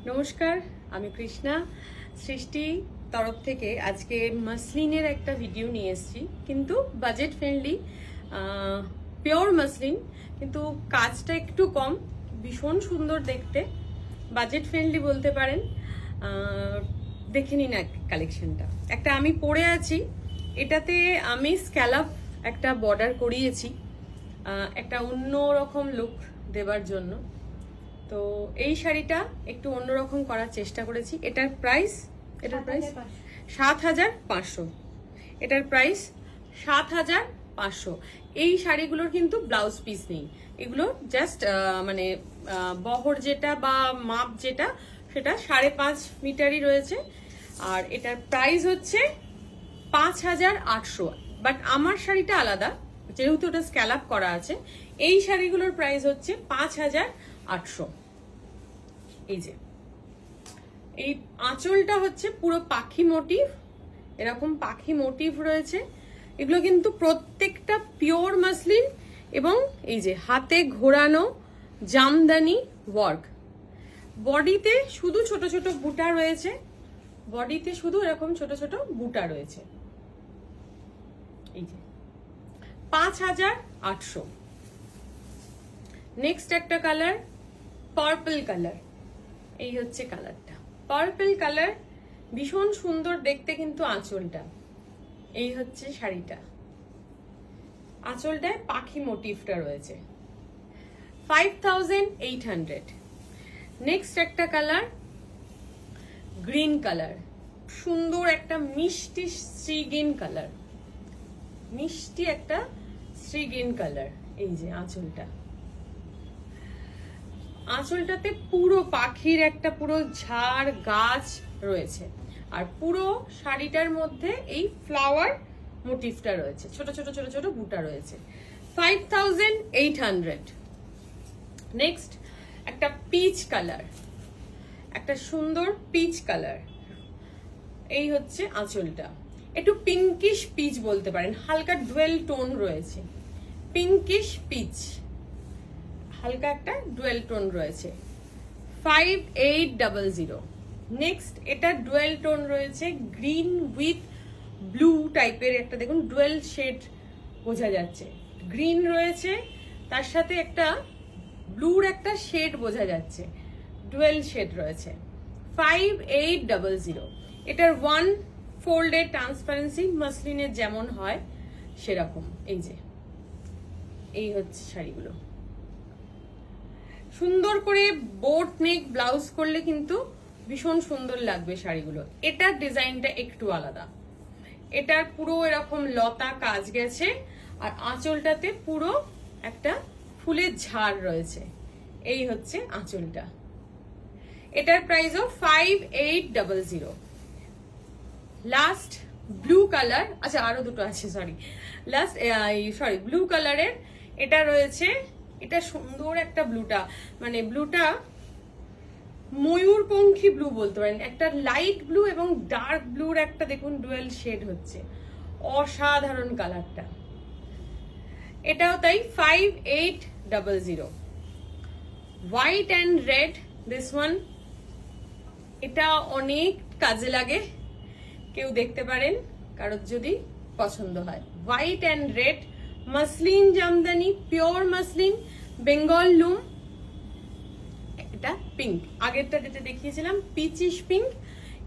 নমস্কার, আমি কৃষ্ণা। সৃষ্টি তরফ থেকে আজকে মাসলিনের একটা ভিডিও নিয়ে এসেছি, কিন্তু বাজেট ফ্রেন্ডলি, পিওর মাসলিন, কিন্তু কাজটা একটু কম, ভীষণ সুন্দর দেখতে, বাজেট ফ্রেন্ডলি বলতে পারেন। দেখে নিন কালেকশনটা। একটা আমি পরে আছি, এটাতে আমি স্ক্যালাপ একটা বর্ডার করিয়েছি, একটা অন্যরকম লুক দেবার জন্য। তো এই শাড়িটা একটু অন্যরকম করার চেষ্টা করেছি। এটার প্রাইস ৭৫০০। এটার প্রাইস ৭৫০০। এই শাড়িগুলোর কিন্তু ব্লাউজ পিস নেই, এগুলো জাস্ট মানে বহর যেটা বা মাপ যেটা সেটা ৫.৫ মিটারই রয়েছে। আর এটার প্রাইস হচ্ছে ৫৮০০। বাট আমার শাড়িটা আলাদা, যেহেতু ওটা স্ক্যালাপ করা আছে। এই শাড়িগুলোর প্রাইস হচ্ছে ৫৮০০। এই যে এই আঁচলটা হচ্ছে পুরো পাখি মোটিভ, এরকম পাখি মোটিভ রয়েছে। এগুলো কিন্তু প্রত্যেকটা পিওর মাসলিন, এবং এই যে হাতে ঘোরানো জামদানি ওয়ার্ক। বডিতে শুধু ছোট ছোট বুটা রয়েছে, বডিতে শুধু এরকম ছোট ছোট বুটা রয়েছে। এই যে ৫৮০০। নেক্সট একটা কালার পার্পল কালার। এই হচ্ছে কালারটা, পার্পল কালার, ভীষণ সুন্দর দেখতে কিন্তু আঁচলটা। এই হচ্ছে শাড়িটা, আঁচলটায় পাখি মোটিভটা রয়েছে। 5800। নেক্সট একটা কালার গ্রিন কালার, সুন্দর একটা মিষ্টি সি গ্রিন কালার, মিষ্টি একটা সি গ্রিন কালার। এই যে আঁচলটা, আঁচলটাতে পুরো পাখির একটা পুরো ঝাড় গাছ রয়েছে, আর পুরো শাড়িটার মধ্যে এই ফ্লাওয়ার মোটিভটা রয়েছে, ছোট ছোট ছোট ছোট বুটা রয়েছে। 5800। নেক্সট একটা পিচ কালার, একটা সুন্দর পিচ কালার। এই হচ্ছে আঁচলটা, একটু পিঙ্কিশ পিচ বলতে পারেন, হালকা ডুয়েল টোন রয়েছে, পিঙ্কিশ পিচ, হালকা একটা ডুয়েল টোন রয়েছে। 5800। নেক্সট এটা ডুয়েল টোন রয়েছে, গ্রিন উইথ ব্লু টাইপের একটা, দেখুন ডুয়েল শেড বোঝা যাচ্ছে, গ্রিন রয়েছে তার সাথে একটা ব্লুর একটা শেড বোঝা যাচ্ছে, ডুয়েল শেড রয়েছে। 5800। এটার ওয়ান ফোল্ডেড ট্রান্সপারেন্সি মাসলিনের যেমন হয় সেরকম। এই যে এই হচ্ছে শাড়িগুলো, সুন্দর করে বোট নেক ব্লাউজ করলে কিন্তু ভীষণ সুন্দর লাগবে শাড়িগুলো। এটার ডিজাইনটা একটু আলাদা, এটার পুরো এরকম লতা কাজ গেছে, আর আঁচলটাতে পুরো একটা ফুলের ঝাড় রয়েছে। এই হচ্ছে আঁচলটা। এটার প্রাইসও 5800। লাস্ট ব্লু কালার, আচ্ছা আরো দুটো আছে, ব্লু কালারের এটা রয়েছে। এটা সুন্দর একটা ব্লুটা, মানে ব্লুটা ময়ূরপঙ্খী ব্লু বলতে পারেন, একটা লাইট ব্লু এবং ডার্ক ব্লুর একটা দেখুন ডুয়েল শেড হচ্ছে, অসাধারণ কালারটা। এটাও তাই 5800। White and red, this one, এটা অনেক কাজে লাগে, কেউ দেখতে পারেন কারোর যদি পছন্দ হয়। White and red muslin jamdani, pure muslin, Bengal loom. এটা পিঙ্ক, আগেরটা যেটা দেখিয়েছিলাম পিচিশ পিঙ্ক,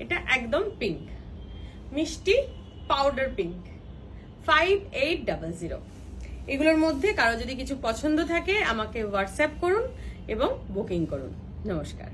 এটা একদম পিঙ্ক, মিষ্টি পাউডার পিঙ্ক। 5800। এগুলোর মধ্যে কারো যদি কিছু পছন্দ থাকে আমাকে হোয়াটসঅ্যাপ করুন এবং বুকিং করুন। নমস্কার।